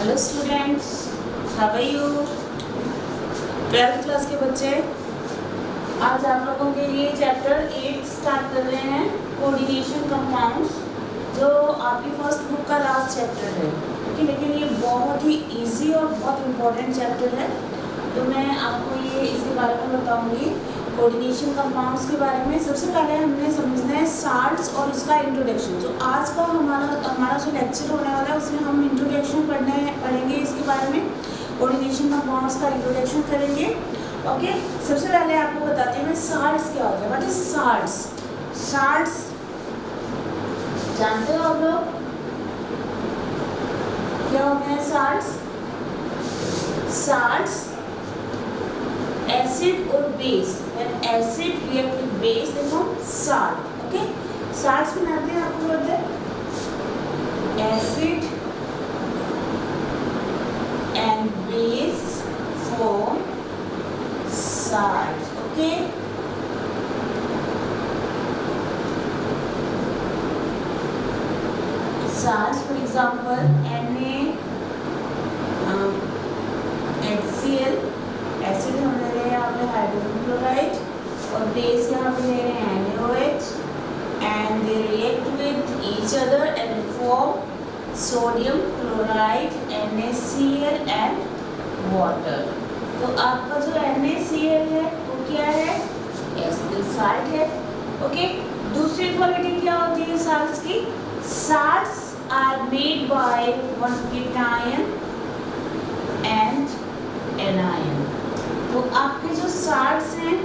Hello students, how are you? 12th class के बच्चे, आज आप लोगों के लिए चैप्टर 8 स्टार्ट कर रहे हैं, कोऑर्डिनेशन कंपाउंड्स, जो आपकी फर्स्ट बुक का लास्ट चैप्टर है। ओके, लेकिन ये बहुत ही इजी और बहुत इम्पोर्टेंट चैप्टर है, तो मैं आपको ये इसके बारे में बताऊंगी। कोऑर्डिनेशन कंपाउंड्स के बारे में सबसे पहले हमने समझना है साल्ट्स और उसका इंट्रोडक्शन। जो आज का हमारा जो लेक्चर होने वाला है उसमें हम इंट्रोडक्शन पढ़ेंगे इसके बारे में, कोऑर्डिनेशन कंपाउंड्स का इंट्रोडक्शन करेंगे। ओके, सबसे पहले आपको बताते हैं साल्ट्स क्या होता है। What is salts? साल्ट्स जानते हो आप लोग क्या होते हैं? साल्ट्स एसिड और base, when acid react with base they form salt. Okay, salts बनाते हैं, आपको बोलते हैं acid and base form salt. Okay, salts for example HCl, acid हम ले रहे हैं यहाँ पे हाइड्रोजन क्लोराइड, और बेस यहाँ पे ले रहे हैं NaOH, and they react with each other and form sodium chloride NaCl and water. तो आपका जो NaCl है वो क्या है? एसिड साल्ट है। ओके, दूसरी क्वालिटी क्या होती है साल्ट्स की? Salts are made by one cation and anion। तो आपके जो साल्ट्स हैं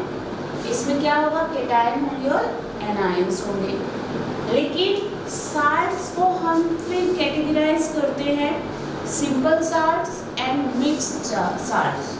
इसमें क्या होगा? केटायन होंगे और एनायंस होंगे। लेकिन साल्ट्स को हम फिर कैटेगराइज करते हैं simple salts and mixed salts.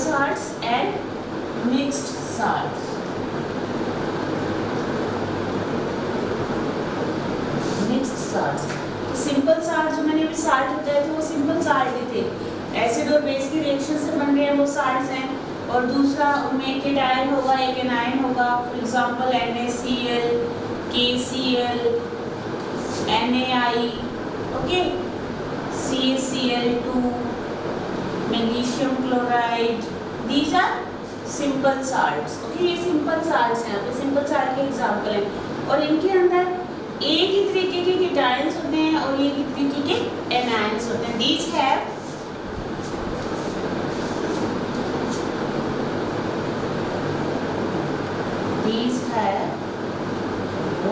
salts and mixed salts. Mixed salts, तो सिंपल साल्ट जो मैंने अभी साल्ट बताए थे वो सिंपल साल्ट ही थे, एसिड और बेस की रिएक्शन से बन रहे हैं वो साल्ट्स हैं। और दूसरा उनमें केटायन होगा, एक एनायन होगा, for example NaCl, KCl, NaI, okay, CaCl2, magnesium chloride, these are simple salts. Okay, ये सिंपल साल्ट्स हैं, आपके सिंपल साल्ट के एग्जांपल हैं। और इनके अंदर एक ही तरीके के कीटायंस होते हैं और एक ही तरीके के एनायंस होते हैं। These have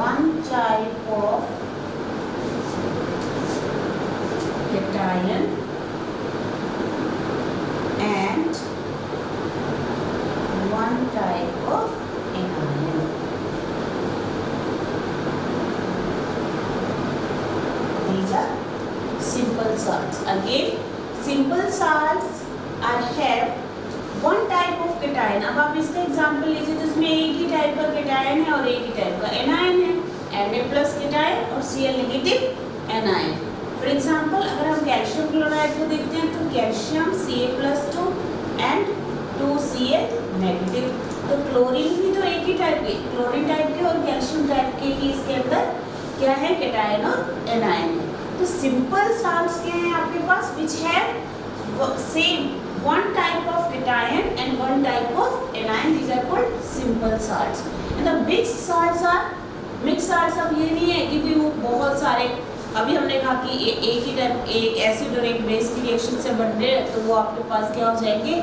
one type of cation and one type of anion. These are simple salts. Again, simple salts are have one type of cation. अब आप इसका एग्जांपल लीजिए, तो इसमें एक ही टाइप का cation है और एक ही टाइप का एनायन है, Na प्लस cation और Cl negative anion. For example अगर हम कैल्शियम क्लोराइड को देखते हैं तो calcium Ca+2 and 2Cl negative. तो क्लोरीन भी तो एक ही टाइप के, क्लोरीन टाइप के और कैल्शियम टाइप के ही इसके अंदर क्या है? केटायन और एनायन है। तो सिंपल साल्ट्स क्या हैं आपके पास? Which have same one type of cation and one type of anion. These are called simple salts. And the mixed salts are mixed salts। अब ये नहीं है कि वो बहुत सारे, अभी हमने कहा कि एक ही टाइप, एक एसिड और एक बेस की रिएक्शन से बन रहे हैं, तो वो आपके पास क्या हो जाएंगे?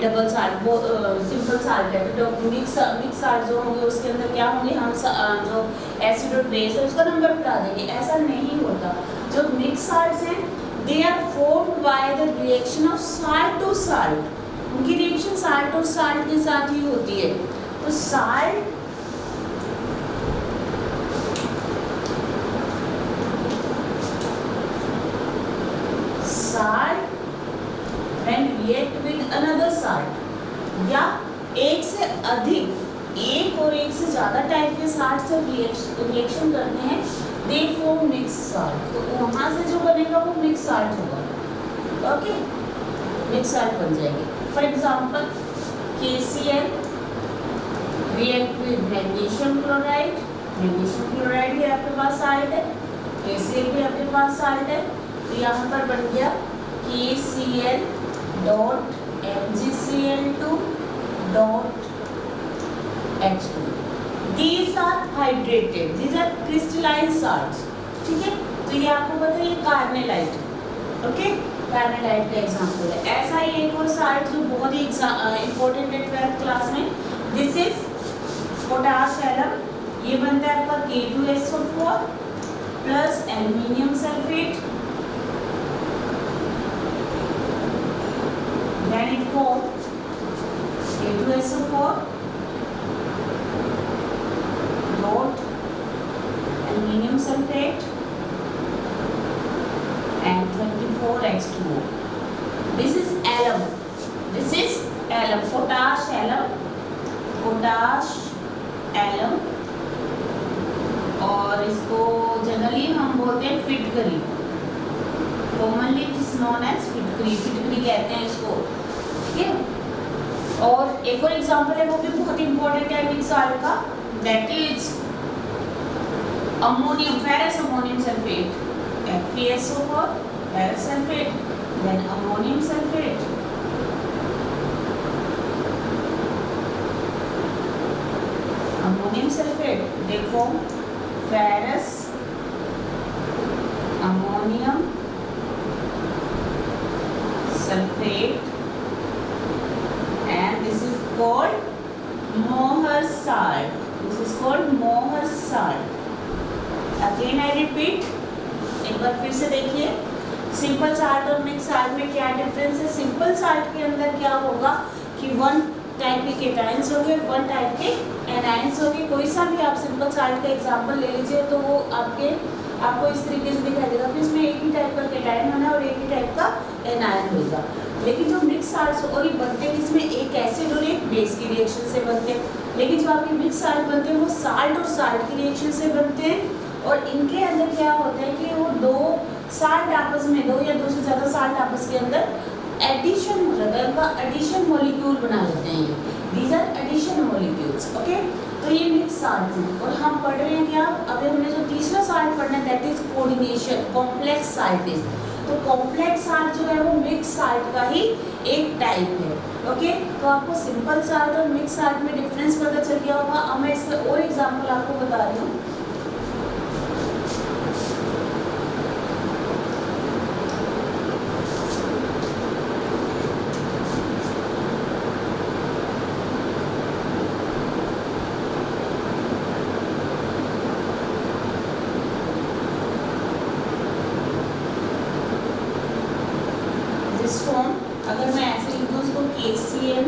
डबल साल्ट, वो सिंपल साल्ट है। तो मिक्स साल्ट जो होंगे उसके अंदर क्या होंगे? हम जो एसिड और बेस है उसका नंबर बढ़ा देंगे। ऐसा नहीं होता। जो मिक्स साल्ट्स हैं they are formed by the reaction of salt to salt. उनकी रिएक्शन साल्ट और साल्ट के साथ ही होती है। तो salt when react with another salt, या एक से अधिक, एक और एक से ज़्यादा टाइप के साल्ट से रिएक्शन करते हैं दे फॉर्म मिक्स साल्ट, तो वहाँ से जो बनेगा वो मिक्स साल्ट होगा। ओके, मिक्स साल्ट बन जाएगी। For example KCl react with magnesium chloride, magnesium chloride भी आपके पास साल्ट है, KCl भी आपके पास साल्ट है, तो यहाँ पर बन गया KCl dot MgCl2 dot H2। These are hydrated, these are crystalline salts, ठीक है। तो ये आपको पता है ये कार्नेलाइट, ओके, कार्नेलाइट का एग्जांपल है। ऐसा ही एक और साल्ट जो बहुत ही इंपॉर्टेंट है 12th क्लास में, दिस इज पोटाश एलम, ये बनता है आपका K2SO4 plus aluminium sulphate, then it forms K2SO4 dot aluminum sulfate and 24H2O. This is alum. This is alum. Potash alum. Potash alum. और इसको जनरली हम बोलते हैं फिटकरी, commonly it is known as फिटकरी, फिटकरी कहते हैं इसको, ठीक है। और एक और एग्जांपल है वो भी बहुत इंपॉर्टेंट है मिक्स साल्ट का, that is ammonium, ferrous ammonium sulphate, FeSO4 ferrous sulphate, then ammonium sulphate, ammonium sulphate, they form ferrous ammonium sulfate and this is called Mohr salt. This is called Mohr salt. Again I repeat, एक बार फिर से देखिए, simple salt और mix salt में क्या difference है। Simple salt के अंदर क्या होगा कि वन टाइप के केटाइंस होंगे, वन टाइप के एनाइंस होंगे। कोई सा भी आप सिंपल साल्ट का एग्जांपल ले लीजिए तो वो आपको इस तरीके से दिखाई देगा कि इसमें एक ही टाइप का केटाइन होना और एक ही टाइप का एनायन होगा। लेकिन जो मिक्स साल्ट और ये बनते हैं इसमें एक एसिड और एक बेस की रिएक्शन से बनते हैं, लेकिन जो आपके मिक्स साल्ट बनते हैं वो साल्ट और साल्ट की रिएक्शन से बनते हैं। और इनके अंदर क्या होता है कि वो दो साल्ट आपस में, दो या दो से ज़्यादा साल्ट आपस के अंदर एडिशन हो जाता है, उनका एडिशन मॉलिक्यूल बना लेते हैं। These are addition molecules, okay. तो ये मिक्स साल्ट हैं और हम पढ़ रहे हैं क्या, अभी हमने जो तीसरा साल्ट पढ़ना है that is coordination complex salt is. तो कॉम्प्लेक्स साल्ट जो है वो मिक्स साल्ट का ही एक टाइप है, ओके। तो आपको सिंपल साल्ट और मिक्स साल्ट में डिफरेंस पता चल गया होगा। अब मैं इसका और एग्जांपल आपको बता रही हूँ। अगर मैं ऐसे लिख दूँ उसको KCl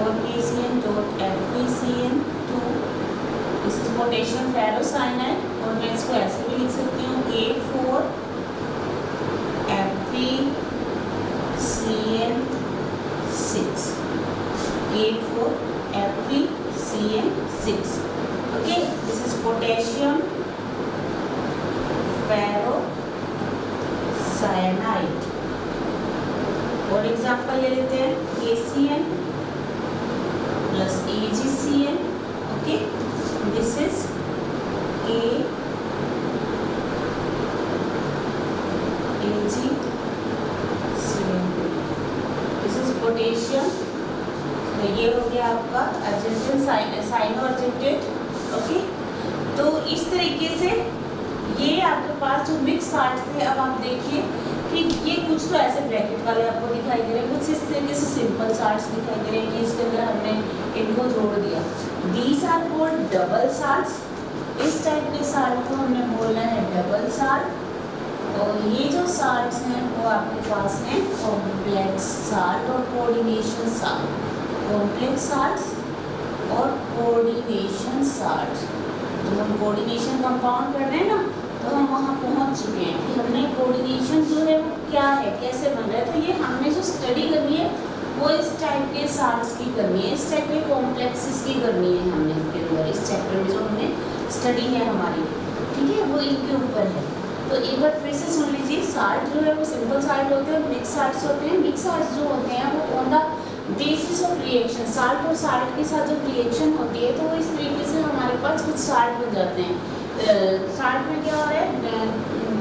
और KCl dot FeCl2, this is potassium ferrocyanide, और मैं इसको ऐसे भी लिख सकती हूँ K4 FeCl6, K4 FeCl6, okay. This is potassium ferrocyanide. और एग्जाम्पल ले लेते हैं KCl plus AgCl, okay. This is KAgCl, this is potassium. तो ये हो गया आपका अर्जेंटेन साइनो अर्जेंटेट, ओके। तो इस तरीके से ये आपके पास जो मिक्स साल्ट थे, अब आप देखिए कि ये कुछ तो ऐसे ब्रैकेट वाले आपको दिखाई दे रहे हैं, कुछ इस तरीके से सिंपल साल्ट्स दिखाई दे रहे हैं कि इसके अंदर हमने इनको जोड़ दिया। These are called double salts. इस टाइप के साल्ट को हमने बोलना है डबल साल्ट। और ये जो साल्ट्स हैं वो आपके पास हैं कॉम्प्लेक्स साल्ट और कोऑर्डिनेशन साल्ट। कॉम्प्लेक्स साल्ट्स और कोऑर्डिनेशन साल्ट। जब हम कोऑर्डिनेशन कंपाउंड कर रहे हैं ना, तो हम वहाँ पहुँच चुके हैं कि हमने कोऑर्डिनेशन जो है वो क्या है, कैसे बन रहा है। तो ये हमने जो स्टडी करनी है वो इस टाइप के साल्ट्स की करनी है, इस टाइप के कॉम्प्लेक्सेस की करनी है हमने इसके अंदर, इस चैप्टर में जो हमने स्टडी है हमारी, इनके ऊपर है। तो एक बार फिर से सुन लीजिए, साल्ट जो है वो सिंपल साल्ट होते हैं और मिक्स साल्ट्स होते हैं। मिक्स साल्ट जो होते हैं वो on the basis of reaction, salt और साल्ट के साथ जब रिएक्शन होती है तो वो इस तरीके से हमारे पास कुछ साल्ट बन जाते हैं। साल्ट में क्या हो रहा है,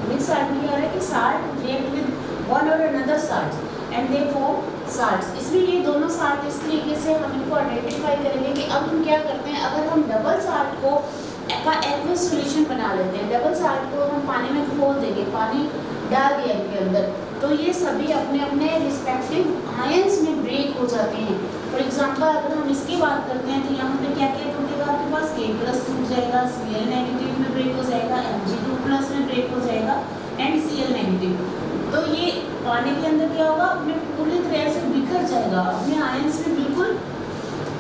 मिक्स साल्ट में क्या हो रहा है कि साल्ट रिएक्ट विद वन और another salt and they form salts. इसलिए ये दोनों साल्ट इस तरीके से हम इनको आइडेंटिफाई करेंगे कि अब हम क्या करते हैं, अगर हम डबल साल्ट को का एक्वस सॉल्यूशन बना लेते हैं, डबल साल्ट को हम पानी में घोल देंगे, पानी डाल दिया इनके अंदर, तो ये सभी अपने अपने रिस्पेक्टिव आयंस में ब्रेक हो जाते हैं। फॉर एग्जांपल अगर हम इसकी बात करते हैं तो यहाँ पे क्या क्या टूटेगा आपके पास, K+ टूट जाएगा, Cl नेगेटिव में ब्रेक हो जाएगा, Mg2+ में ब्रेक हो जाएगा एंड Cl नेगेटिव। तो ये पानी के अंदर क्या होगा, अपने पूरी तरह से बिखर जाएगा, अपने आयंस में बिल्कुल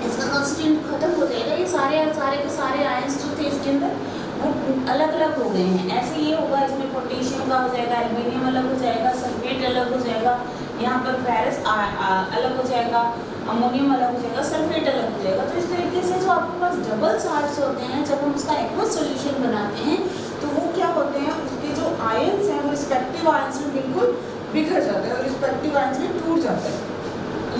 इसका कंस्टिट्यूएंट खत्म हो जाएगा। ये सारे के सारे आयंस जो थे इसके अंदर वो अलग अलग हो गए हैं। ऐसे ये होगा, इसमें पोटेशियम का हो जाएगा, एल्युमिनियम अलग हो जाएगा, सल्फेट अलग हो जाएगा, यहाँ पर फेरस अलग हो जाएगा, अमोनियम अलग हो जाएगा, सल्फेट अलग हो जाएगा। तो इस तरीके से जो आपके पास डबल साल्ट्स होते हैं, जब हम उसका एक्वस सॉल्यूशन बनाते हैं तो वो क्या होते हैं, उसके जो आयंस हैं वो रिस्पेक्टिव आयंस में बिल्कुल बिखर जाते हैं और रिस्पेक्टिव आयंस में टूट जाते हैं।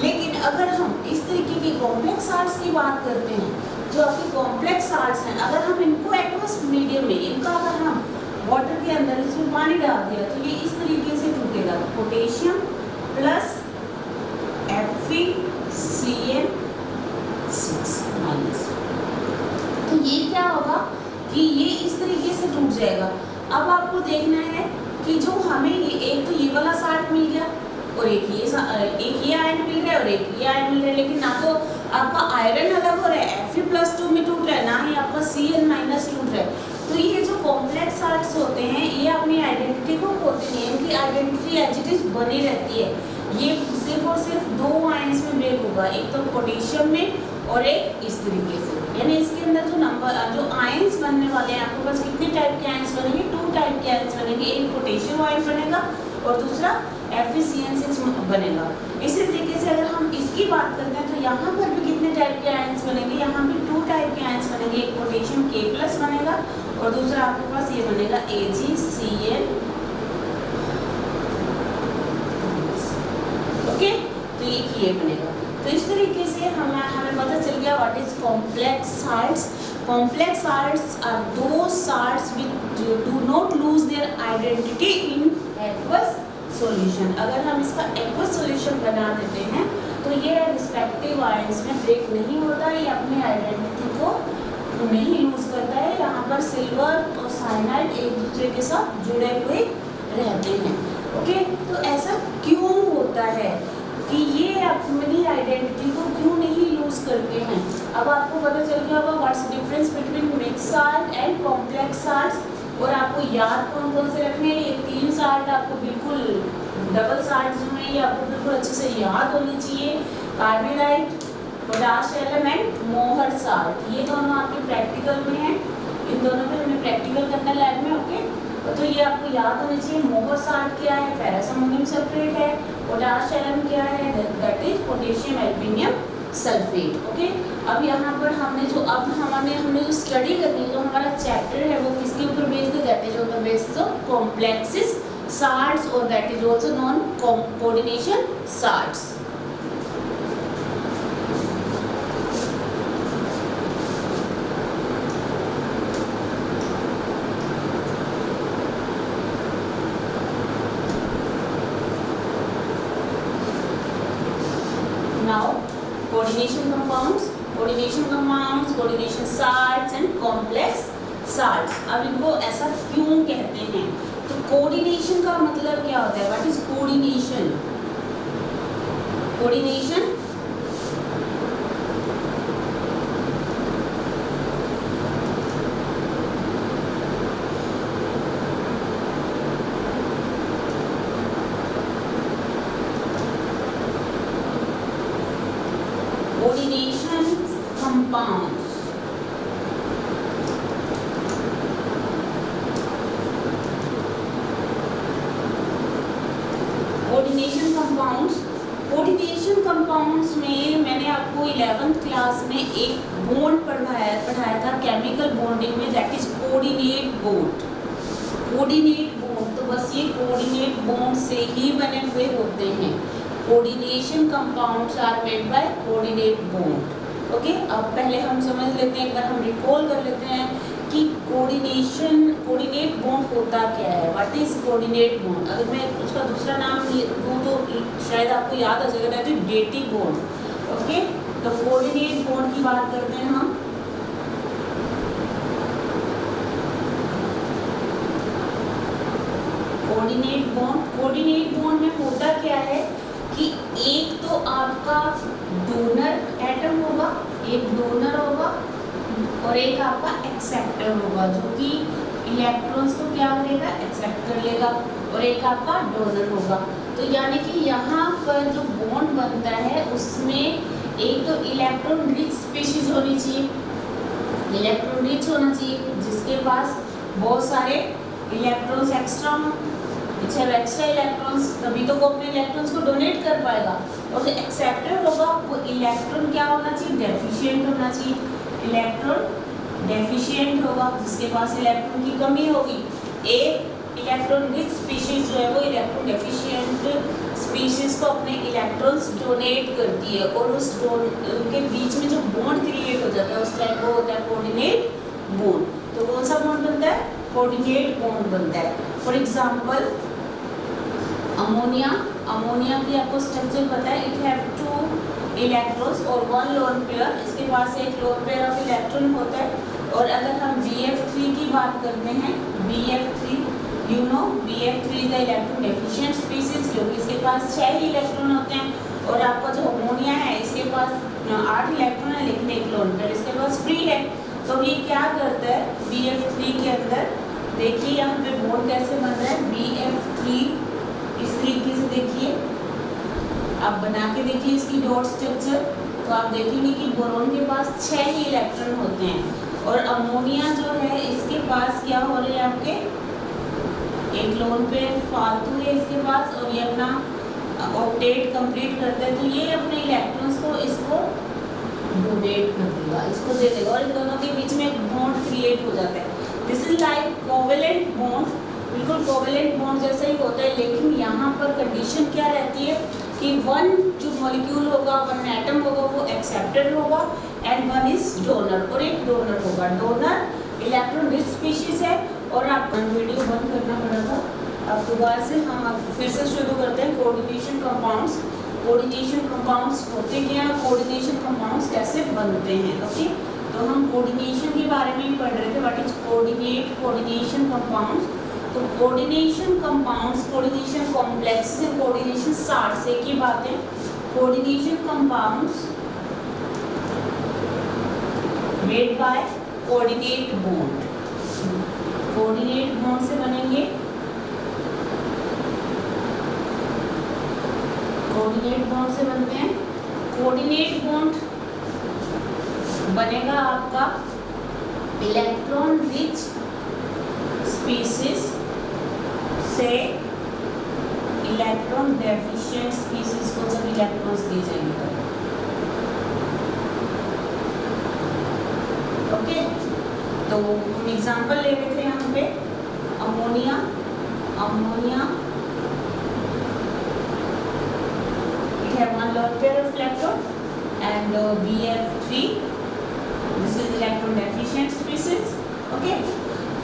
लेकिन अगर हम इस तरीके की कॉम्प्लेक्स साल्ट्स की बात करते हैं, जो आपके कॉम्प्लेक्स साल्ट्स हैं, अगर हम इनको एक्वस मीडियम में, इनका अगर हम वाटर के अंदर इसमें पानी डाल दिया तो ये इस तरीके से टूटेगा, पोटेशियम प्लस FeCl6 माइनस। तो ये क्या होगा कि ये इस तरीके से टूट जाएगा। अब आपको देखना है कि जो हमें एक तो ये वाला साल्ट मिल गया और एक ये आयन मिल रहा है और एक ये आयन मिल रहा है, लेकिन ना तो आपका आयरन अलग हो रहा है, Fe+2 में टूट रहा है, ना ही आपका Cl- टूट रहा है। तो ये जो कॉम्प्लेक्स साल्ट्स होते हैं ये अपनी आइडेंटिटी को खोते नहीं, इनकी आइडेंटिटी एज इट इज बनी रहती है। ये सिर्फ और सिर्फ दो आयंस में ब्रेक होगा, एक तो पोटेशियम में और एक इस तरीके से। यानी इसके अंदर जो आयंस बनने वाले हैं, आपके पास कितने टाइप के आयंस बनेंगे, 2 टाइप के आयंस बनेंगे, एक पोटेशियम आयन बनेगा और दूसरा FeCl6 बनेगा। इसी तरीके से अगर हम इसकी बात करते हैं तो यहाँ पर भी कितने टाइप के आयंस बनेंगे, यहाँ भी 2 टाइप के आयंस बनेंगे, एक पोटेशियम K+ बनेगा और दूसरा आपके पास ये बनेगा AgCl। ओके, तो ये बनेगा। तो इस तरीके से हमें पता चल गया what is complex salts. Complex salts are those salts which do not lose their identity in aqueous solution. अगर हम इसका एक्वस सॉल्यूशन बना देते हैं तो ये रिस्पेक्टिव आयंस में ब्रेक नहीं होता, ये अपनी आइडेंटिटी को नहीं लूज करता है। यहाँ पर सिल्वर और साइनाइड एक दूसरे के साथ जुड़े हुए रहते हैं। ओके, तो ऐसा क्यों होता है कि ये अपनी आइडेंटिटी को क्यों नहीं लूज करते हैं। अब आपको पता चल गया होगा what's difference between mix salt and complex salts. और आपको याद कौन कौन से रखने हैं, ये 3 साल्ट आपको बिल्कुल, डबल साल्ट जो है ये आपको बिल्कुल अच्छे से याद होनी चाहिए। कार्बोनाइट, पोटाश एलिमेंट, मोहर साल्ट, ये दोनों आपके प्रैक्टिकल में हैं, इन दोनों पे हमें प्रैक्टिकल करना है लैब में। ओके, तो ये आपको याद होनी चाहिए। मोहर साल्ट क्या है, फेरस अमोनियम सल्फेट है। पोटाश एलिमेंट क्या है, that is potassium aluminium sulphate. Okay, अब यहाँ पर हमने जो स्टडी करनी है, जो हमारा चैप्टर है वो किसके ऊपर बेस्ड है, that is on the basis of complexes salts और that is also non coordination salts. Now coordination compounds, coordination salts and complex salts। अब इनको ऐसा क्यों कहते हैं, तो कोऑर्डिनेशन का मतलब क्या होता है, what is coordination. Coordination compounds, coordination compounds में मैंने आपको 11th क्लास में एक बॉन्ड पढ़ाया था केमिकल बॉन्डिंग में, that is coordinate bond. Coordinate bond, तो बस ये कोऑर्डिनेट बॉन्ड से ही बने हुए होते हैं। Coordination compounds are made by coordinate bond. Okay, अब पहले हम समझ लेते हैं, एक बार हम रिकॉल कर लेते हैं कि कोऑर्डिनेट बॉन्ड होता क्या है। What is coordinate bond? अगर मैं उसका दूसरा नाम दूँ तो शायद आपको याद आ जाएगा, तो डेटिव बॉन्ड। ओके, तो कोऑर्डिनेट बॉन्ड की बात करते हैं हम। कोऑर्डिनेट बॉन्ड में होता क्या है कि एक तो आपका डोनर एटम होगा, एक डोनर होगा और एक आपका एक्सेप्टर होगा, जो कि इलेक्ट्रॉन्स को क्या करेगा, एक्सेप्ट कर लेगा, और एक आपका डोनर होगा। तो यानी कि यहाँ पर जो बॉन्ड बनता है उसमें एक तो इलेक्ट्रॉन रिच स्पीशीज होनी चाहिए, इलेक्ट्रॉन रिच होना चाहिए जिसके पास बहुत सारे इलेक्ट्रॉन्स एक्स्ट्रा हों, एक्स्ट्रा इलेक्ट्रॉन्स, तभी तो वो अपने इलेक्ट्रॉन्स को डोनेट कर पाएगा। और जो एक्सेप्टर होगा वो इलेक्ट्रॉन क्या होना चाहिए, डेफिशिएंट होना चाहिए, इलेक्ट्रॉन डेफिशिएंट होगा जिसके पास इलेक्ट्रॉन की कमी होगी। एक इलेक्ट्रॉन रिच स्पीशीज जो है वो इलेक्ट्रॉन डेफिशिएंट स्पीशीज को अपने इलेक्ट्रॉन्स डोनेट करती है, और उस उनके बीच में जो बॉन्ड क्रिएट हो जाता है उस टाइप वो होता है कोऑर्डिनेट बॉन्ड। तो कौन सा बॉन्ड बनता है, कोऑर्डिनेट बॉन्ड बनता है। फॉर एग्जांपल अमोनिया की आपको स्ट्रक्चर पता है, इट हैव 2 इलेक्ट्रॉन्स और 1 लोन पेयर, इसके पास एक लोन पेयर ऑफ इलेक्ट्रॉन होता है। और अगर हम BF3 की बात करते हैं, BF3 BF3 is the electron deficient species, क्योंकि इसके पास 6 ही इलेक्ट्रॉन होते हैं। और आपका जो अमोनिया है इसके पास 8 इलेक्ट्रॉन है लेकिन एक लोन पेयर इसके पास फ्री है। तो ये क्या करता है, BF3 के अंदर देखिए यहाँ पे बॉन्ड कैसे बन रहा है, BF3 इस तरीके से देखिए, आप बना के देखिए इसकी डॉट स्ट्रक्चर, तो आप देखेंगे कि बोरोन के पास 6 ही इलेक्ट्रॉन होते हैं, और अमोनिया जो है इसके पास क्या हो रहे हैं आपके, एक लोन पे फालतू है इसके पास, और ये अपना ऑक्टेट कंप्लीट करता है, तो ये अपने इलेक्ट्रॉन्स को इसको डोनेट कर देगा, इसको दे देगा, और इन दोनों के बीच में एक बॉन्ड क्रिएट हो जाता है। This is like covalent bond, बिल्कुल कोवेलेंट बॉन्ड जैसा ही होता है, लेकिन यहाँ पर कंडीशन क्या रहती है कि 1 जो मॉलिक्यूल होगा, 1 एटम होगा वो एक्सेप्टर होगा, एंड 1 इज डोनर, और एक डोनर होगा। डोनर इलेक्ट्रॉन रिच स्पीशीज है। और आपको वीडियो बंद करना पड़ा था, अब दोबारा से हम फिर से शुरू करते हैं। कोऑर्डिनेशन कंपाउंड्स, कोऑर्डिनेशन कंपाउंड्स होते क्या हैं, कोऑर्डिनेशन कंपाउंड्स कैसे बनते हैं। ओके, तो हम कोऑर्डिनेशन के बारे में ही पढ़ रहे थे, व्हाट इज कोऑर्डिनेशन कंपाउंड्स। तो coordination compounds, coordination complexes and coordination charts एक ही बात है। Coordination compounds made by coordinate bond, coordinate bond से बनेंगे, कोऑर्डिनेट बॉन्ड से बनते हैं। कोऑर्डिनेट बॉन्ड बनेगा आपका इलेक्ट्रॉन रिच स्पीशीज से इलेक्ट्रॉन डेफिशिएंट स्पीशीज को जब इलेक्ट्रॉन्स दिए जाएंगे तो ओके, तो हम एग्जांपल ले रहे थे यहाँ पे ammonia it have 1 lone pair of electron, and BF3 this is electron deficient species. Okay,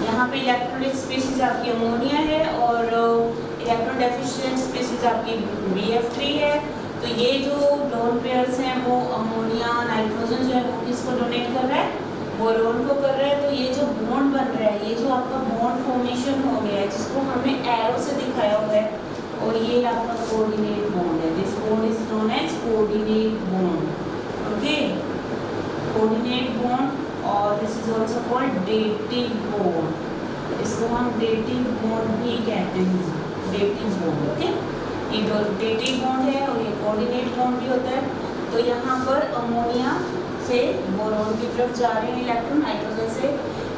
यहाँ पे इलेक्ट्रॉन रिच स्पीशीज आपकी अमोनिया है और इलेक्ट्रॉन डेफिशिएंट स्पीशीज आपकी BF3 है। तो ये जो लोन पेयर्स हैं वो अमोनिया, नाइट्रोजन जो है वो किसको डोनेट कर रहा है, बोरोन को कर रहा है। तो ये जो बॉन्ड बन रहा है, ये जो आपका बॉन्ड फॉर्मेशन हो गया है जिसको हमने एरो से दिखाया हुआ है, और ये आपका कोऑर्डिनेट बॉन्ड है। This bond is known as coordinate bond. Okay, coordinate bond, और this is also called dative bond, इसको हम डेटिव बॉन्ड भी कहते हैं, डेटिव बॉन्ड। ओके, ये डेटिव बॉन्ड है और ये कोऑर्डिनेट बॉन्ड भी होता है। तो यहाँ पर अमोनिया से बोरोन की तरफ जा रहे हैं इलेक्ट्रॉन, नाइट्रोजन से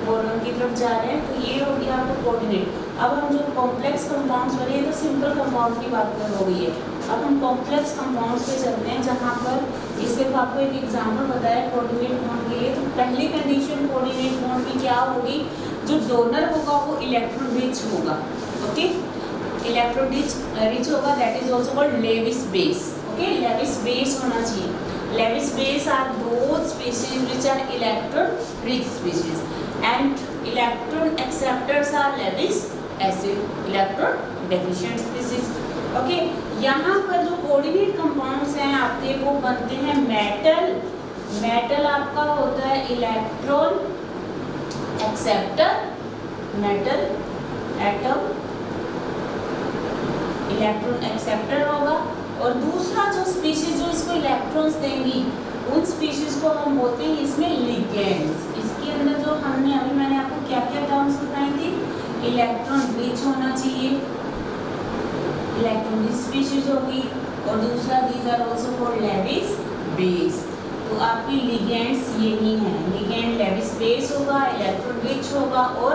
बोरोन की तरफ जा रहे हैं, तो ये हो गया आपका कोऑर्डिनेट। अब हम जो कॉम्प्लेक्स कंपाउंड्स बने हैं, तो सिंपल कंपाउंड की बात कर हो गई है। अब हम कॉम्प्लेक्स कंपाउंड्स पे चलते हैं, जहाँ पर इस सिर्फ आपको एक एग्जांपल बताया कोऑर्डिनेट बॉन्ड के लिए। तो पहली कंडीशन कोऑर्डिनेट बॉन्ड की क्या होगी जो डोनर होगा वो इलेक्ट्रॉन रिच होगा, ओके, इलेक्ट्रॉन रिच होगा, that is also called Lewis base, okay, Lewis base होना चाहिए। Lewis base are those species which are electron rich species and electron acceptors are Lewis acid, electron deficient species, okay. यहाँ पर जो coordinate compounds हैं आपके वो बनते हैं मेटल, मेटल आपका होता है electron acceptor, metal atom electron acceptor होगा, और दूसरा जो स्पीशीज जो इसको इलेक्ट्रॉन्स देंगी उन स्पीशीज को हम बोलते हैं इसमें लिगेंड्स। इसके अंदर जो हमने अभी मैंने आपको क्या क्या टर्म्स बताई थी, इलेक्ट्रॉन रिच होना चाहिए, इलेक्ट्रॉन रिच स्पीशीज होगी, और दूसरा these are also called Lewis base. तो आपकी लिगेंड्स यही हैं, लिगेंड लेविस बेस होगा, इलेक्ट्रॉन रिच होगा, और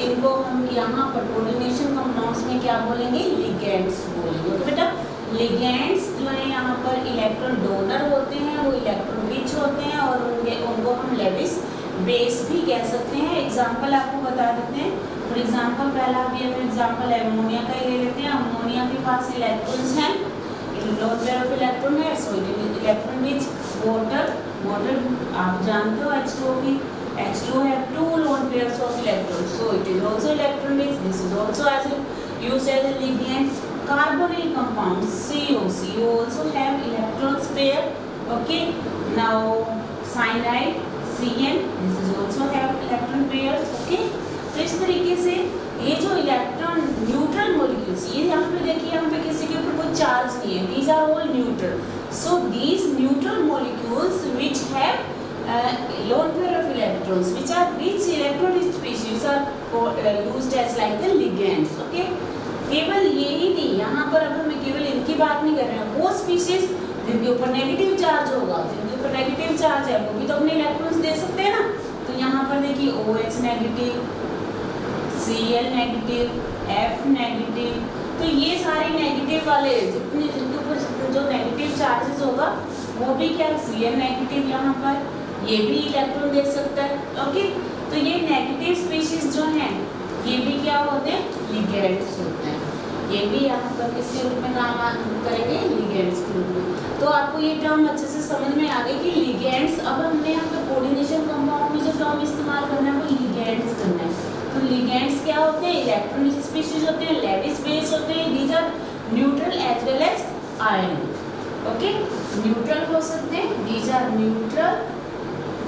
इनको हम यहाँ पर कोऑर्डिनेशन कंपाउंड्स में क्या बोलेंगे, लिगेंड्स बोलेंगे। तो बेटा लिगेंड्स जो है यहाँ पर इलेक्ट्रॉन डोनर होते हैं, वो इलेक्ट्रॉन रिच होते हैं, और उनको हम लेविस बेस भी कह सकते हैं। एग्जांपल आपको बता देते हैं, फॉर एग्जांपल पहला भी हम एग्जांपल अमोनिया का ले लेते हैं। अमोनिया के पास इलेक्ट्रॉन्स हैं, लोन पेयर ऑफ इलेक्ट्रॉन है, so it is electron rich. Water, water आप जानते हो H2O की, H2O have 2 lone pairs of electrons, so it is also electron rich. This is also as used as a ligand. Carbonyl compounds CO also have electrons pair, okay. Now cyanide CN, this is also have electron pairs, okay. तो इस तरीके से ये जो electron neutral molecules, ये यहाँ पे देखिए यहाँ पे किसी के ऊपर कोई चार्ज नहीं है, these are all neutral. So these neutral molecules which have lone pair of electrons which are rich electron rich species are used as like the ligands, okay. केवल यही नहीं, यहाँ पर अब हमें केवल इनकी बात नहीं कर रहे हैं, वो स्पीशीज जिनके ऊपर नेगेटिव चार्ज होगा, जिनके ऊपर नेगेटिव चार्ज है वो भी तो अपने इलेक्ट्रॉन्स दे सकते हैं ना। तो यहाँ पर देखिए OH negative, Cl negative, F negative, तो ये सारे नेगेटिव वाले जितने जिनके ऊपर जो नेगेटिव चार्जेस होगा वो भी क्या Cl नेगेटिव यहाँ पर ये भी इलेक्ट्रॉन दे सकता है, ओके। तो ये नेगेटिव स्पीशीज जो हैं ये भी क्या होते हैं, लिगेंड्स होते हैं, ये भी यहाँ पर किसके रूप में काम करेंगे, लिगेंड्स के रूप में। तो आपको ये टर्म अच्छे से समझ में आ गई कि लिगेंड्स, अब हमने यहाँ पर कोऑर्डिनेशन कंपाउंड में जो टर्म इस्तेमाल करना है वो लिगेंड्स करना है। तो लिगेंड्स क्या होते हैं, इलेक्ट्रॉन रिच स्पीशीज होते हैं, लेविस बेस होते हैं, these are neutral as well as ion, okay. Neutral हो सकते हैं, these are neutral,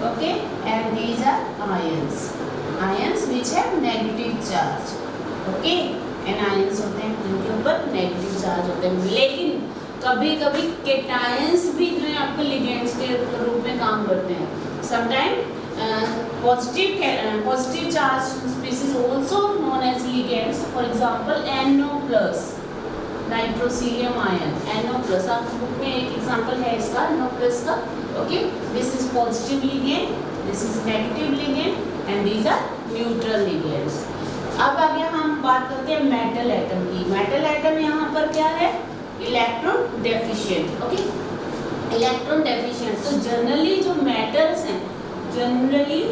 okay, and these are ions, ions which have negative charge, okay. Anions होते हैं जिनके ऊपर नेगेटिव चार्ज होते हैं, लेकिन कभी कभी केटायंस भी जो है आपके लिगेंड्स के रूप में काम करते हैं। Sometime positive charge species also known as ligands, for example NO+ nitrosylium ion, NO+, आपकी बुक में एक एग्जांपल है इसका NO+ का, okay. This is positive ligand, this is negative ligand, and these are neutral ligands. अब आगे हम बात करते हैं मेटल एटम की। मेटल एटम यहाँ पर क्या है, electron deficient, okay, electron deficient. तो जनरली जो मेटल्स हैं, जनरली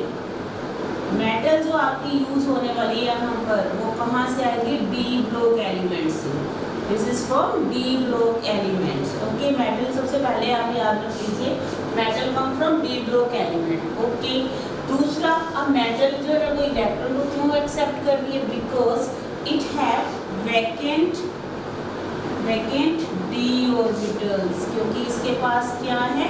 मेटल जो आपकी यूज होने वाली है यहाँ पर वो कहाँ से आएगी, डी ब्लॉक एलिमेंट से। This is from D block elements, okay. Metal सबसे पहले आप याद रख लीजिए, metal come from D block element, okay. दूसरा, अब मेटल जो है वो इलेक्ट्रॉन को क्यों एक्सेप्ट कर रही है, because it have vacant D orbitals, क्योंकि इसके पास क्या है,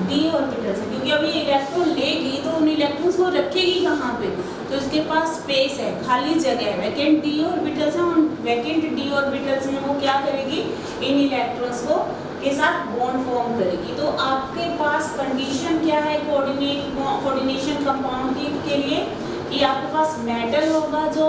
डी ऑर्बिटल्स है। क्योंकि अभी इलेक्ट्रॉन लेगी तो उन इलेक्ट्रॉन्स को रखेगी कहाँ पे, तो इसके पास स्पेस है, खाली जगह है, वैकेंट डी ऑर्बिटल्स है। उन वैकेंट डी ऑर्बिटल्स में वो क्या करेगी, इन इलेक्ट्रॉन्स को के साथ बॉन्ड फॉर्म करेगी। तो आपके पास कंडीशन क्या है कोऑर्डिनेशन कंपाउंड के लिए, कि आपके पास मेटल होगा जो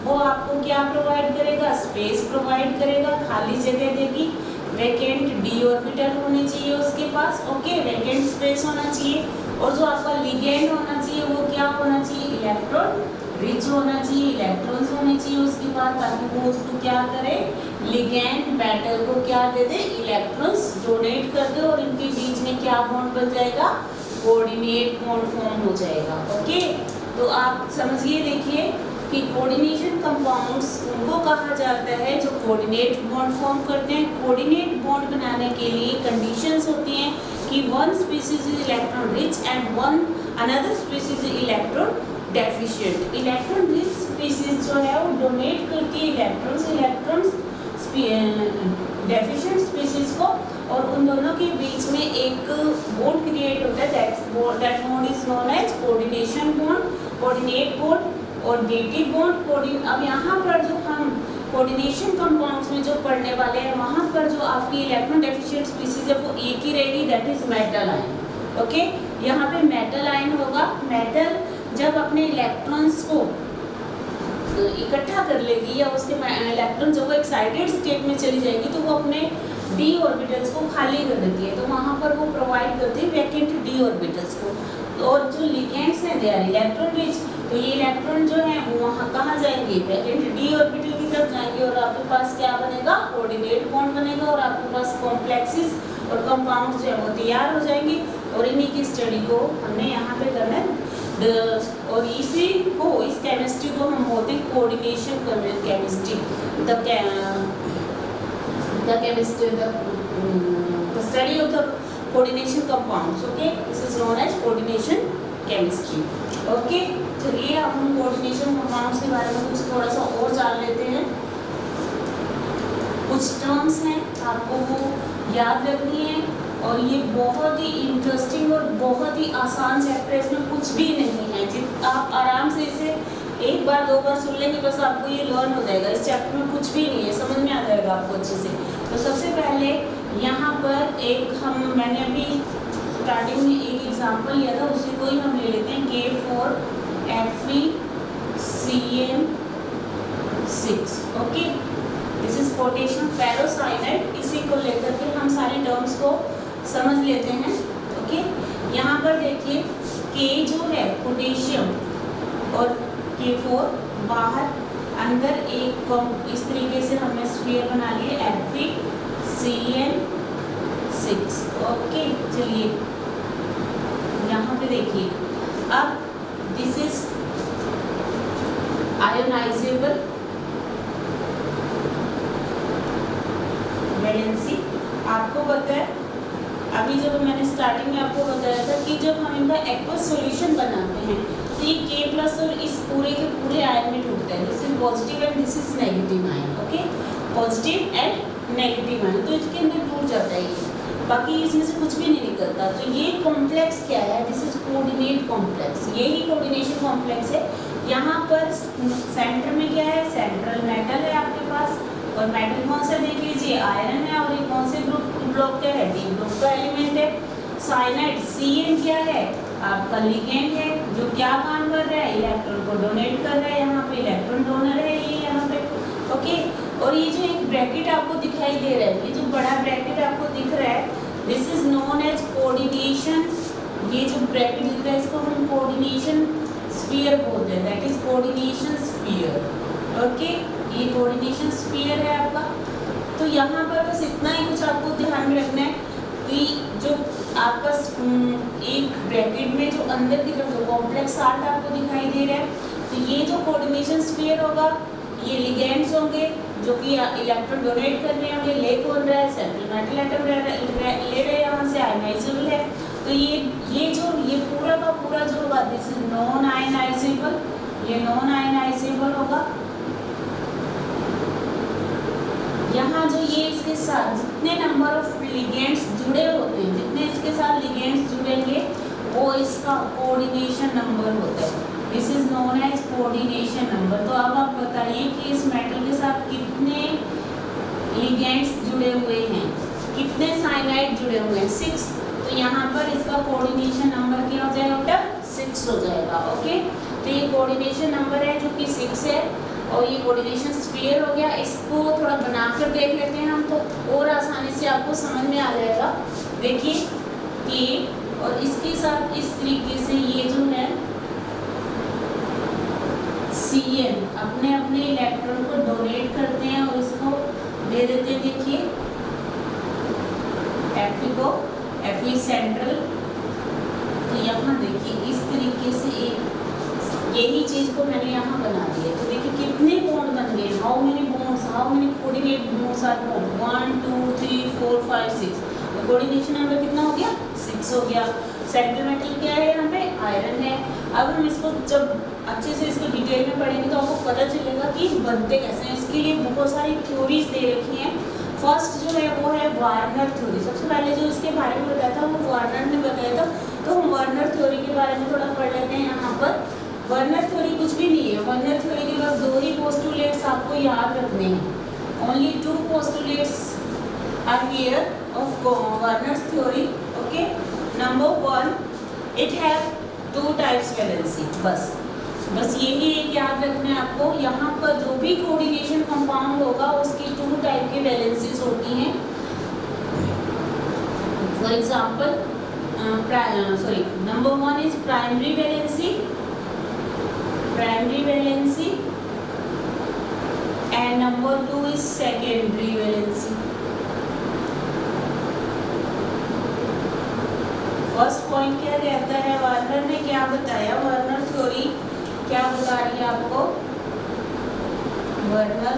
वो आपको क्या प्रोवाइड करेगा, स्पेस प्रोवाइड करेगा, खाली जगह देगी, वैकेंट डी ऑर्बिटल होने चाहिए उसके पास, ओके, वैकेंट स्पेस होना चाहिए, और जो आपका लिगेंड होना चाहिए वो क्या होना चाहिए, इलेक्ट्रॉन रिच होना चाहिए, इलेक्ट्रॉन्स होने चाहिए उसके बाद, ताकि वो उसको क्या करे, लिगेंड मेटल को क्या दे दे, इलेक्ट्रॉन्स डोनेट कर दे, और इनके बीच में क्या बॉन्ड बन जाएगा, कोऑर्डिनेट बॉन्ड फॉर्म हो जाएगा, ओके। तो आप समझिए, देखिए कि कोऑर्डिनेशन कंपाउंड्स उनको कहा जाता है जो कोऑर्डिनेट बॉन्ड फॉर्म करते हैं। कोऑर्डिनेट बॉन्ड बनाने के लिए कंडीशंस होती हैं कि one species is electron rich and one another species is electron deficient. Electron rich species जो है वो डोनेट करती है इलेक्ट्रॉन्स डेफिशिएंट स्पीसीज को, और उन दोनों के बीच में एक बॉन्ड क्रिएट होता है, that bond is known as coordination bond, coordinate bond और डेटिव बॉन्ड। अब यहाँ पर जो हम कोऑर्डिनेशन कंपाउंड्स में जो पढ़ने वाले हैं, वहाँ पर जो आपकी इलेक्ट्रॉन डेफिशिएंट स्पीसीज है वो एक ही रहेगी, that is metal ion. Okay, यहाँ पे मेटल आयन होगा। मेटल जब अपने इलेक्ट्रॉन्स को इकट्ठा कर लेगी या उसके इलेक्ट्रॉन जब वो एक्साइटेड स्टेट में चली जाएगी तो वो अपने डी ऑर्बिटल्स को खाली कर देती है, तो वहाँ पर वो प्रोवाइड करती है वैकेंट डी ऑर्बिटल्स को। और जो लिगेंड्स हैं दे आर इलेक्ट्रॉन रिच, तो ये इलेक्ट्रॉन जो है वो वहाँ कहाँ जाएंगे, वैकेंट डी ऑर्बिटल की तरफ जाएंगे, और आपके पास क्या बनेगा, कोऑर्डिनेट बॉन्ड बनेगा, और आपके पास कॉम्प्लेक्सेस और कंपाउंड्स जो है वो तैयार हो जाएंगे। और इन्हीं की स्टडी को हमने यहाँ पे करना है। और इसी को, इस केमिस्ट्री को हम बोलते हैं coordination chemistry. the study of the coordination compounds. Okay, this is known as coordination chemistry. Okay, चलिए अब हम कोऑर्डिनेशन कंपाउंड्स के बारे में कुछ थोड़ा सा और जान लेते हैं। कुछ टर्म्स हैं आपको वो याद रखनी है, और ये बहुत ही इंटरेस्टिंग और बहुत ही आसान चैप्टर है, इसमें कुछ भी नहीं है। जित आप आराम से इसे एक बार दो बार सुन लेंगे बस आपको ये लर्न हो जाएगा। इस चैप्टर में कुछ भी नहीं है, समझ में आ जाएगा आपको अच्छे से। तो सबसे पहले यहाँ पर मैंने अभी स्टार्टिंग में एक एग्जांपल लिया था, उसी को ही हम ले लेते हैं, K4FeCN6। Okay, this is potassium ferrocyanide. इसी को लेकर के हम सारे टर्म्स को समझ लेते हैं। ओके, यहाँ पर देखिए K जो है पोटेशियम और K4 बाहर, अंदर एक इस तरीके से हमने स्फीयर बना लिए FeCN6। ओके, चलिए यहाँ पे देखिए, अब दिस इज आयोनाइजेबल वैलेंसी। आपको पता है अभी जब मैंने स्टार्टिंग में आपको बताया था कि जब हम इनका एक्वस सॉल्यूशन बनाते हैं तो ये K+ और इस पूरे के पूरे आयन में टूटता है। This is positive and this is negative ion. Okay, positive and negative ion, तो इसके अंदर टूट जाता है ये, बाकी इसमें से कुछ भी नहीं निकलता। तो ये कॉम्प्लेक्स क्या है, दिस इज कोऑर्डिनेट कॉम्प्लेक्स, यही कोऑर्डिनेशन कॉम्प्लेक्स है। यहाँ पर सेंटर में क्या है, सेंट्रल मेटल है आपके पास, और मेटल कौन सा देख लीजिए, आयरन है, और ये कौन से ब्लॉक का है, डी ब्लॉक का एलिमेंट है। साइनाइड Cn क्या है, आपका लिगेंड है, जो क्या काम कर रहा है, इलेक्ट्रॉन को डोनेट कर रहा है, यहाँ पे इलेक्ट्रॉन डोनर है ये यहाँ पे। ओके, और ये जो एक ब्रैकेट आपको दिखाई दे रहा है, ये जो बड़ा ब्रैकेट आपको दिख रहा है, this is known as coordination. ये जो ब्रैकेट दिख रहा है इसको हम कोऑर्डिनेशन स्फीयर बोलते हैं, that is coordination sphere. Okay, ये कोऑर्डिनेशन स्फीयर है आपका। तो यहाँ पर बस इतना ही कुछ आपको ध्यान में रखना है कि जो आपका एक ब्रैकेट में जो अंदर की तरफ जो कॉम्प्लेक्स साल्ट आपको दिखाई दे रहा है, तो ये जो कोऑर्डिनेशन स्फीयर होगा, ये लिगेंड्स होंगे जो कि इलेक्ट्रॉन डोनेट कर रहे होंगे, ले कौन रहा है, सेंट्रल मेटल एटम ले रहे हैं, यहाँ से आयनाइजेबल है। तो ये पूरा का पूरा जो होगा, दिस इज नॉन आयनाइजेबल, ये नॉन आयनाइजेबल होगा। यहाँ जो ये इसके साथ जितने नंबर ऑफ लिगेंड्स जुड़े होते हैं, जितने इसके साथ लिगेंड्स जुड़ेंगे वो इसका कोऑर्डिनेशन नंबर होता है, this is known as coordination number. तो अब आप बताइए कि इस मेटल के साथ कितने लिगेंड्स जुड़े हुए हैं, कितने साइनाइड जुड़े हुए हैं, 6। तो यहाँ पर इसका कोऑर्डिनेशन नंबर क्या हो जाएगा, 6 हो जाएगा। ओके, तो ये कोऑर्डिनेशन नंबर है जो कि 6 है, और ये कोऑर्डिनेशन स्फीयर हो गया। इसको थोड़ा बनाकर देख लेते हैं हम, तो और आसानी से आपको समझ में आ जाएगा। देखिए K और इसके साथ इस तरीके से ये जो है Cn अपने अपने इलेक्ट्रॉन को डोनेट करते हैं और इसको दे देते हैं। देखिए Fe को, Fe सेंट्रल, तो यहाँ देखिए इस तरीके से एक यही चीज को मैंने यहाँ बना दिया। तो देखिए कितने बॉन्ड बन गए, how many bonds, how many coordinate bonds are formed, 1 2 3 4 5 6। तो कोऑर्डिनेशन नंबर कितना हो गया, 6 हो गया। सेंट्रल मेटल क्या है यहाँ पे, आयरन है। अब हम इसको जब अच्छे से इसको डिटेल में पढ़ेंगे तो आपको पता चलेगा कि बनते कैसे हैं। इसके लिए बहुत सारी थ्योरीज दे रखी हैं। फर्स्ट जो है वो है वार्नर थ्योरी। सबसे पहले जो इसके बारे में बताया था वो वार्नर ने बताया था। तो हम वार्नर थ्योरी के बारे में थोड़ा पढ़ लेते हैं यहाँ पर। वार्नर थ्योरी कुछ भी नहीं है। वार्नर थ्योरी के पास 2 ही पोस्टुलेट्स आपको याद रखने हैं। Only 2 postulates are here of Werner theory. Okay, number 1, it have 2 types valency. बस यही एक याद रखना है आपको। यहाँ पर जो भी कोऑर्डिनेशन कंपाउंड होगा उसकी 2 टाइप की वैलेंसीज होती हैं। For example number 1 is primary valency and number 2 is secondary valency. First point क्या कहता है, वार्नर ने क्या बताया, वार्नर थ्योरी क्या बता रही है आपको, वार्नर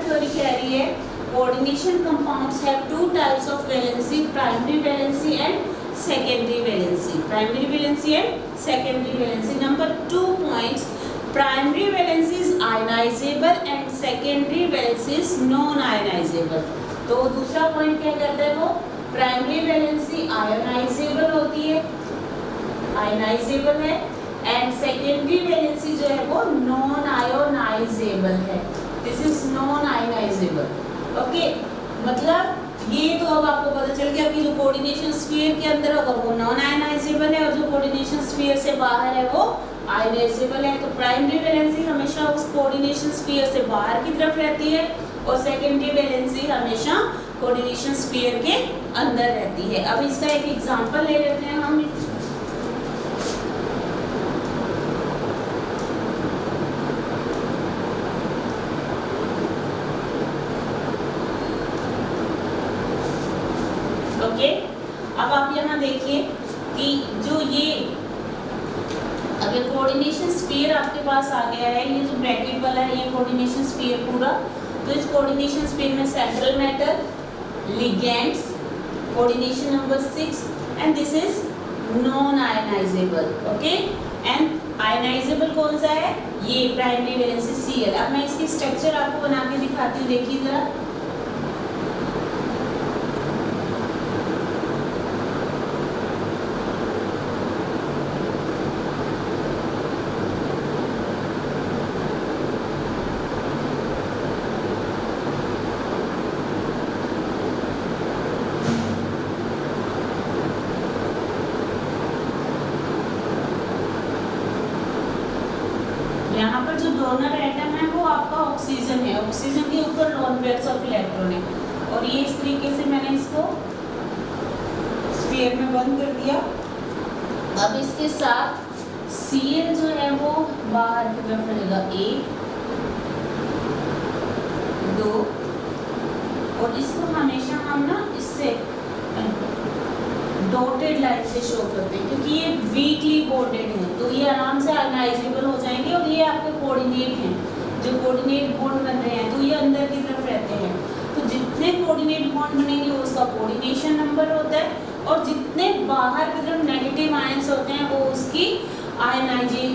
थ्योरी कह रही है coordination compounds have 2 types of valency, primary valency and secondary valency. Primary valency and secondary valency. Number 2 points, primary valency is ionisable and secondary valency is non ionisable. तो दूसरा पॉइंट क्या कहता है वो, primary valency ionisable होती है, ionisable है, and secondary valency जो है वो नॉन आयोनाइजेबल है। This is non ionisable. Okay, मतलब ये तो अब आपको पता चल गया कि जो कोऑर्डिनेशन स्फीयर के अंदर होगा वो नॉन आयोनाइजेबल है और जो कोऑर्डिनेशन स्फीयर से बाहर है वो आयोनाइजेबल है। तो प्राइमरी वैलेंसी हमेशा उस कोऑर्डिनेशन स्फीयर से बाहर की तरफ रहती है और सेकेंडरी वैलेंसी हमेशा कोऑर्डिनेशन स्फीयर के अंदर रहती है। अब इसका एक एग्जांपल ले लेते हैं हम। ओके, अब आप यहाँ देखिए कि जो ये अगर कोऑर्डिनेशन स्फीयर आपके पास आ गया है, ये जो ब्रैकेट वाला है ये कोऑर्डिनेशन स्फीयर पूरा, तो इस कोऑर्डिनेशन स्फीयर में central matter, ligands, coordination number 6, and this is non ionisable. Okay, and ionisable कौन सा है, ये प्राइमरी वैलेंसी Cl। अब मैं इसकी स्ट्रक्चर आपको बना के दिखाती हूँ, देखिए जरा। यहाँ पर जो डोनर एटम है वो आपका ऑक्सीजन है, ऑक्सीजन के ऊपर लोन पेयर्स ऑफ इलेक्ट्रॉन है, और ये इस तरीके से मैंने इसको स्फीयर में बंद कर दिया। अब इसके साथ Cl जो है वो बाहर की तरफ रहेगा, 1 2, और इसको हमेशा हम ना इससे डॉटेड लाइन से शो करते हैं क्योंकि ये वीकली बॉन्डेड है, तो ये आराम से आयनाइजेबल हो जाएंगे। और ये आपके कोऑर्डिनेट हैं, जो कोऑर्डिनेट बॉन्ड बन रहे हैं तो ये अंदर की तरफ रहते हैं। तो जितने कोऑर्डिनेट बॉन्ड बनेंगे वो उसका कोऑर्डिनेशन नंबर होता है, और जितने बाहर की तरफ नेगेटिव आयंस होते हैं वो उसकी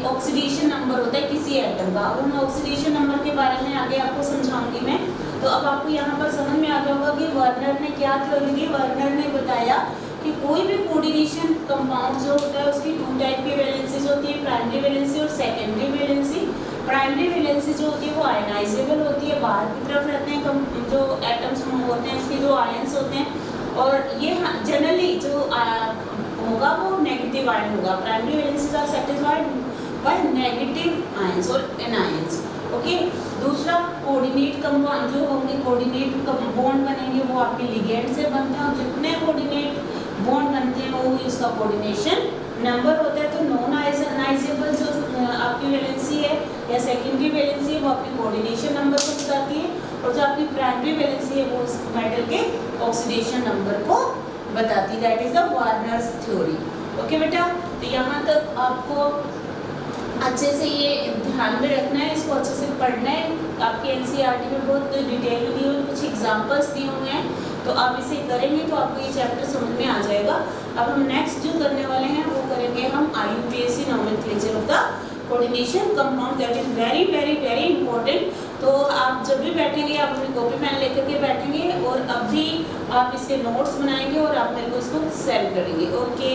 ऑक्सीडेशन नंबर होता है किसी एटम का। अब हम ऑक्सीडेशन नंबर के बारे में आगे आपको समझाऊंगी मैं। तो अब आपको यहाँ पर समझ में आ गया होगा कि वर्नर ने क्या थ्योरी दी। वर्नर ने बताया कि कोई भी कोऑर्डिनेशन कंपाउंड जो होता है उसकी 2 टाइप की वैलेंसीज होती है, प्राइमरी वैलेंसी और सेकेंडरी वैलेंसी। प्राइमरी वैलेंसी जो होती है वो आयनाइजेबल होती है, बाहर की तरफ रहते हैं जो एटम्स होते हैं उसके जो आयंस होते हैं, और ये जनरली जो होगा वो नेगेटिव आयन होगा। Primary valencies are satisfied by negative ions और एनायंस। ओके, दूसरा कोऑर्डिनेट कंपाउंड जो होंगे, कोऑर्डिनेट बॉन्ड बनेंगे वो आपके लिगेंड से बनते हैं, और जितने कोऑर्डिनेट बॉन्ड बनते हैं वो ही उसका कोऑर्डिनेशन नंबर होता है। तो नॉन आयनाइजेबल जो आपकी वैलेंसी है या सेकेंडरी वैलेंसी है वो आपकी कोऑर्डिनेशन नंबर को बताती है, और जो आपकी प्राइमरी वैलेंसी है वो उस मेटल के ऑक्सीडेशन नंबर को बताती, that is the Warners theory. Okay बेटा, तो यहाँ तक आपको अच्छे से ये ध्यान में रखना है, इसको अच्छे से पढ़ना है। आपके एनसीईआरटी में बहुत डिटेल में दी हुई, कुछ एग्जांपल्स दिए हुए हैं, तो आप इसे करेंगे तो आपको ये चैप्टर समझ में आ जाएगा। अब हम नेक्स्ट जो करने वाले हैं वो करेंगे हम IUPAC nomenclature of the coordination compound, that is very very very important. तो आप जब भी बैठेंगे आप अपनी कॉपी पेन लेकर के बैठेंगे और अभी आप इसके नोट्स बनाएंगे और आप मेरे को इसको सेंड करेंगे। ओके।